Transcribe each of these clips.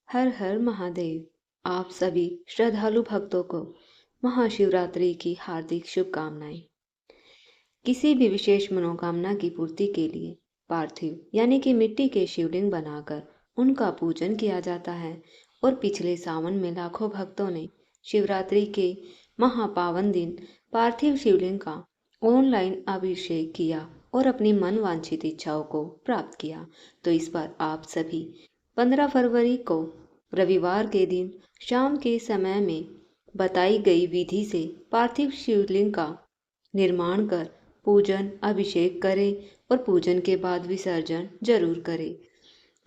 हर हर महादेव। आप सभी श्रद्धालु भक्तों को महाशिवरात्रि की हार्दिक शुभकामनाएं। किसी भी विशेष मनोकामना की पूर्ति के लिए पार्थिव यानी कि मिट्टी के शिवलिंग बनाकर उनका पूजन किया जाता है और पिछले सावन में लाखों भक्तों ने शिवरात्रि के महापावन दिन पार्थिव शिवलिंग का ऑनलाइन अभिषेक किया और अपनी मन वांछित इच्छाओं को प्राप्त किया। तो इस बार आप सभी 15 फरवरी को रविवार के दिन शाम के समय में बताई गई विधि से पार्थिव शिवलिंग का निर्माण कर पूजन अभिषेक करें और पूजन के बाद विसर्जन जरूर करें,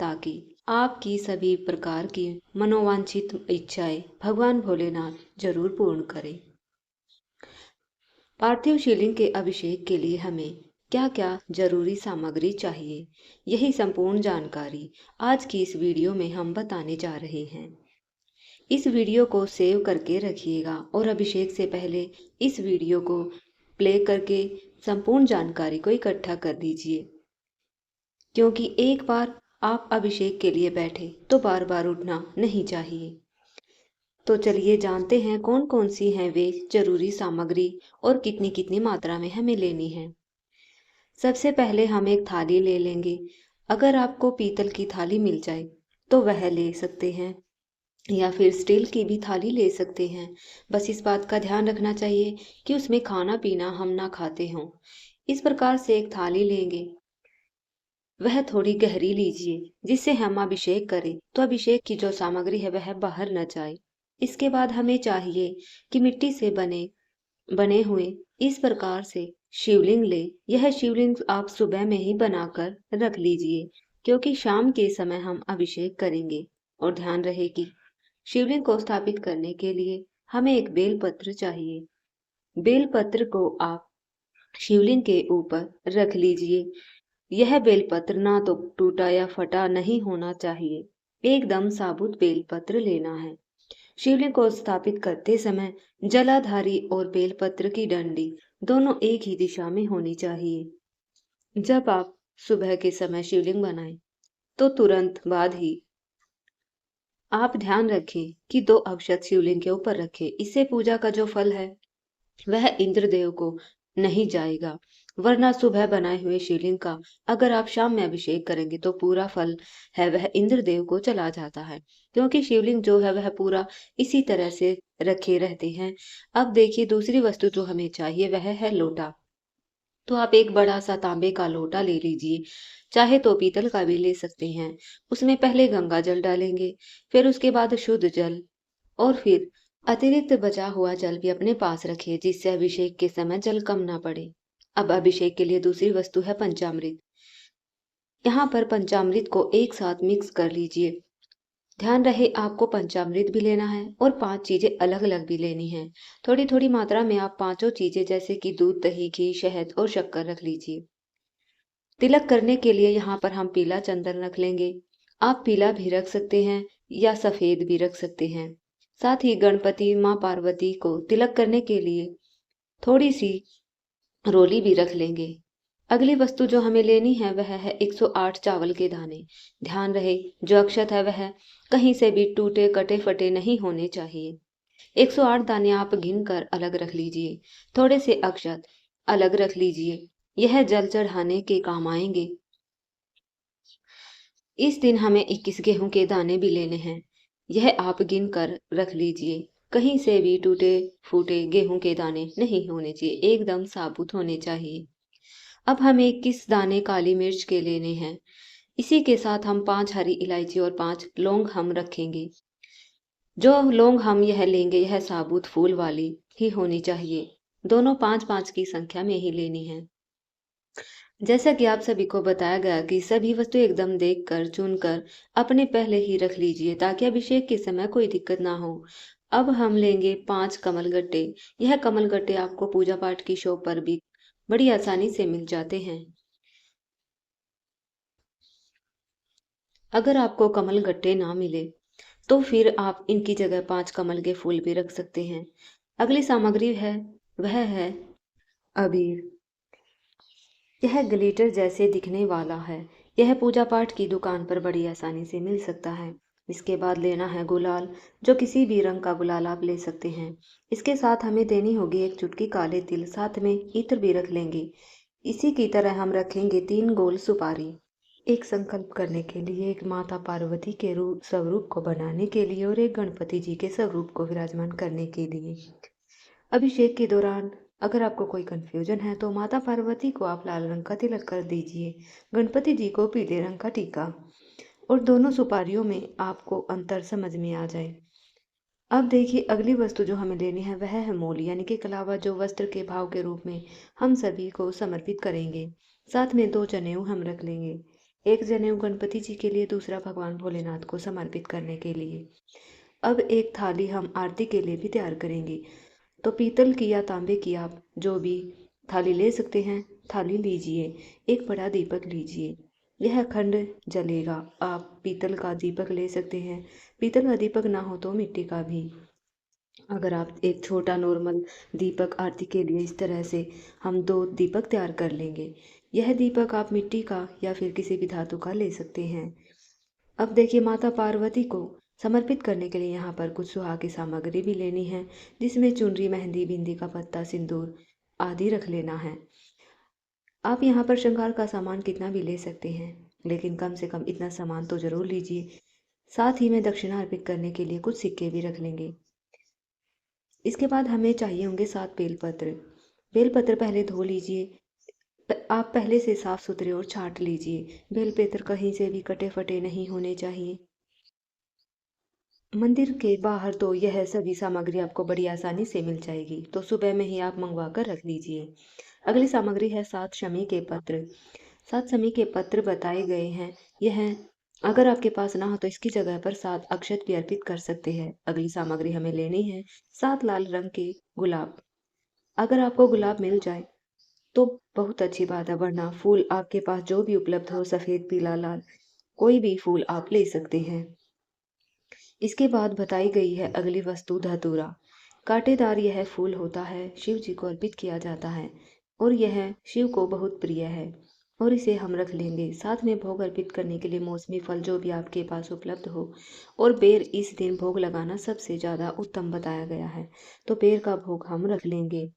ताकि आपकी सभी प्रकार की मनोवांछित इच्छाएं भगवान भोलेनाथ जरूर पूर्ण करें। पार्थिव शिवलिंग के अभिषेक के लिए हमें क्या क्या जरूरी सामग्री चाहिए, यही संपूर्ण जानकारी आज की इस वीडियो में हम बताने जा रहे हैं। इस वीडियो को सेव करके रखिएगा और अभिषेक से पहले इस वीडियो को प्ले करके संपूर्ण जानकारी को इकट्ठा कर दीजिए, क्योंकि एक बार आप अभिषेक के लिए बैठे तो बार बार उठना नहीं चाहिए। तो चलिए जानते हैं कौन कौन सी हैं वे जरूरी सामग्री और कितनी कितनी मात्रा में हमें लेनी है। सबसे पहले हम एक थाली ले लेंगे। अगर आपको पीतल की थाली मिल जाए तो वह ले सकते हैं, या फिर स्टील की भी थाली ले सकते हैं। बस इस बात का ध्यान रखना चाहिए कि उसमें खाना पीना हम ना खाते हों। इस प्रकार से एक थाली लेंगे, वह थोड़ी गहरी लीजिए जिससे हम अभिषेक करें तो अभिषेक की जो सामग्री है वह बाहर न जाए। इसके बाद हमें चाहिए कि मिट्टी से बने हुए इस प्रकार से शिवलिंग ले। यह शिवलिंग आप सुबह में ही बनाकर रख लीजिए, क्योंकि शाम के समय हम अभिषेक करेंगे। और ध्यान रहे कि शिवलिंग को स्थापित करने के लिए हमें एक बेलपत्र चाहिए। बेलपत्र को आप शिवलिंग के ऊपर रख लीजिए। यह बेलपत्र ना तो टूटा या फटा नहीं होना चाहिए, एकदम साबुत बेलपत्र लेना है। शिवलिंग को स्थापित करते समय जलाधारी और बेलपत्र की डंडी दोनों एक ही दिशा में होनी चाहिए। जब आप सुबह के समय शिवलिंग बनाएं तो तुरंत बाद ही आप ध्यान रखें कि 2 अक्षत शिवलिंग के ऊपर रखें। इससे पूजा का जो फल है वह इंद्रदेव को नहीं जाएगा, वरना सुबह बनाए हुए शिवलिंग का अगर आप शाम में अभिषेक करेंगे तो पूरा फल है वह इंद्रदेव को चला जाता है, क्योंकि शिवलिंग जो है वह पूरा इसी तरह से रखे रहते हैं। अब देखिए दूसरी वस्तु जो हमें चाहिए वह है लोटा। तो आप एक बड़ा सा तांबे का लोटा ले लीजिए, चाहे तो पीतल का भी ले सकते हैं। उसमें पहले गंगा जल डालेंगे, फिर उसके बाद शुद्ध जल, और फिर अतिरिक्त बचा हुआ जल भी अपने पास रखिए, जिससे अभिषेक के समय जल कम ना पड़े। अब अभिषेक के लिए दूसरी वस्तु है पंचामृत। यहाँ पर पंचामृत को एक साथ मिक्स कर लीजिए। ध्यान रहे आपको पंचामृत भी लेना है और 5 चीजें अलग अलग भी लेनी है। थोड़ी थोड़ी मात्रा में आप पांचों चीजें जैसे कि दूध, दही, घी, शहद और शक्कर रख लीजिए। तिलक करने के लिए यहाँ पर हम पीला चंदन रख लेंगे। आप पीला भी रख सकते हैं या सफेद भी रख सकते हैं। साथ ही गणपति माँ पार्वती को तिलक करने के लिए थोड़ी सी रोली भी रख लेंगे। अगली वस्तु जो हमें लेनी है वह है 108 चावल के दाने। ध्यान रहे जो अक्षत है वह कहीं से भी टूटे कटे फटे नहीं होने चाहिए। 108 दाने आप गिन कर अलग रख लीजिए। थोड़े से अक्षत अलग रख लीजिए, यह जल चढ़ाने के काम आएंगे। इस दिन हमें 21 गेहूं के दाने भी लेने हैं, यह आप गिन कर रख लीजिए। कहीं से भी टूटे फूटे गेहूं के दाने नहीं होने चाहिए, एकदम साबुत होने चाहिए। अब हमें 21 दाने काली मिर्च के लेने हैं। इसी के साथ हम 5 हरी इलायची और 5 लौंग हम रखेंगे। जो लौंग हम यह लेंगे यह साबुत फूल वाली ही होनी चाहिए। दोनों 5-5 की संख्या में ही लेनी है। जैसा कि आप सभी को बताया गया कि सभी वस्तु एकदम देखकर चुनकर अपने पहले ही रख लीजिए, ताकि अभिषेक के समय कोई दिक्कत ना हो। अब हम लेंगे 5 कमलगट्टे। यह कमलगट्टे आपको पूजा पाठ की शॉप पर भी बड़ी आसानी से मिल जाते हैं। अगर आपको कमलगट्टे ना मिले तो फिर आप इनकी जगह 5 कमल के फूल भी रख सकते हैं। अगली सामग्री है वह है अबीर। यह ग्लिटर जैसे दिखने वाला है। यह पूजा पाठ की दुकान पर बड़ी आसानी से मिल सकता है। इसके बाद लेना है गुलाल, जो किसी भी रंग का गुलाल आप ले सकते हैं। इसके साथ हमें देनी होगी एक चुटकी काले तिल, साथ में इत्र भी रख लेंगे। इसी की तरह हम रखेंगे 3 गोल सुपारी। एक संकल्प करने के लिए, एक माता पार्वती के स्वरूप को बनाने के लिए और एक गणपति जी के स्वरूप को विराजमान करने के लिए। अभिषेक के दौरान अगर आपको कोई कंफ्यूजन है तो माता पार्वती को आप लाल रंग का तिलक कर दीजिए, गणपति जी को पीले रंग का टीका, और दोनों सुपारियों में आपको अंतर समझ में आ जाए। अब देखिए, अगली वस्तु जो हमें लेनी है वह है मोल, यानी कि कलावा, जो वस्त्र के भाव के रूप में हम सभी को समर्पित करेंगे। साथ में 2 जनेऊ हम रख लेंगे, एक जनेऊ गणपति जी के लिए, दूसरा भगवान भोलेनाथ को समर्पित करने के लिए। अब एक थाली हम आरती के लिए भी तैयार करेंगे। तो पीतल की या तांबे की आप जो भी थाली ले सकते हैं, थाली लीजिए। एक बड़ा दीपक लीजिए, यह अखंड जलेगा। आप पीतल का दीपक ले सकते हैं, पीतल का दीपक ना हो तो मिट्टी का भी। अगर आप एक छोटा नॉर्मल दीपक आरती के लिए, इस तरह से हम 2 दीपक तैयार कर लेंगे। यह दीपक आप मिट्टी का या फिर किसी भी धातु का ले सकते हैं। अब देखिए, माता पार्वती को समर्पित करने के लिए यहाँ पर कुछ सुहाग की सामग्री भी लेनी है, जिसमें चुनरी, मेहंदी, बिंदी का पत्ता, सिंदूर आदि रख लेना है। आप यहाँ पर श्रृंगार का सामान कितना भी ले सकते हैं, लेकिन कम से कम इतना सामान तो जरूर लीजिए। साथ ही में दक्षिणा अर्पित करने के लिए कुछ सिक्के भी रख लेंगे। इसके बाद हमें चाहिए होंगे 7 बेलपत्र। बेलपत्र पहले धो लीजिए, आप पहले से साफ सुथरे और छांट लीजिए। बेलपत्र कहीं से भी कटे फटे नहीं होने चाहिए। मंदिर के बाहर तो यह सभी सामग्री आपको बड़ी आसानी से मिल जाएगी, तो सुबह में ही आप मंगवा कर रख लीजिए। अगली सामग्री है 7 शमी के पत्र। 7 शमी के पत्र बताए गए हैं। यह अगर आपके पास ना हो तो इसकी जगह पर 7 अक्षत भी अर्पित कर सकते हैं। अगली सामग्री हमें लेनी है 7 लाल रंग के गुलाब। अगर आपको गुलाब मिल जाए तो बहुत अच्छी बात है, वरना फूल आपके पास जो भी उपलब्ध हो, सफेद, पीला, लाल, कोई भी फूल आप ले सकते हैं। इसके बाद बताई गई है अगली वस्तु धतूरा। कांटेदार यह फूल होता है, शिव जी को अर्पित किया जाता है और यह शिव को बहुत प्रिय है और इसे हम रख लेंगे। साथ में भोग अर्पित करने के लिए मौसमी फल जो भी आपके पास उपलब्ध हो, और बेर इस दिन भोग लगाना सबसे ज़्यादा उत्तम बताया गया है, तो बेर का भोग हम रख लेंगे।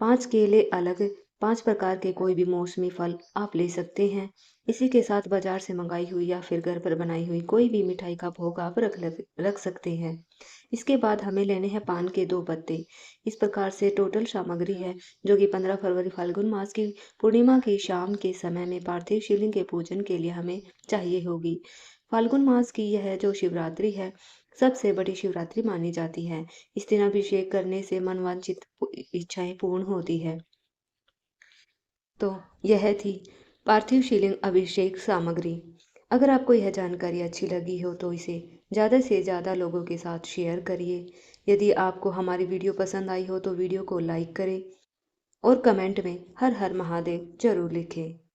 5 केले अलग, 5 प्रकार के कोई भी मौसमी फल आप ले सकते हैं। इसी के साथ बाजार से मंगाई हुई या फिर घर पर बनाई हुई कोई भी मिठाई का भोग आप रख सकते हैं। इसके बाद हमें लेने हैं पान के 2 पत्ते। इस प्रकार से टोटल सामग्री है, जो कि 15 फरवरी फाल्गुन मास की पूर्णिमा की शाम के समय में पार्थिव शिवलिंग के पूजन के लिए हमें चाहिए होगी। फाल्गुन मास की यह जो शिवरात्रि है, सबसे बड़ी शिवरात्रि मानी जाती है। इस दिन अभिषेक करने से मनवांछित इच्छाएं पूर्ण होती है। तो यह थी पार्थिव शिवलिंग अभिषेक सामग्री। अगर आपको यह जानकारी अच्छी लगी हो तो इसे ज़्यादा से ज़्यादा लोगों के साथ शेयर करिए। यदि आपको हमारी वीडियो पसंद आई हो तो वीडियो को लाइक करें और कमेंट में हर हर महादेव जरूर लिखें।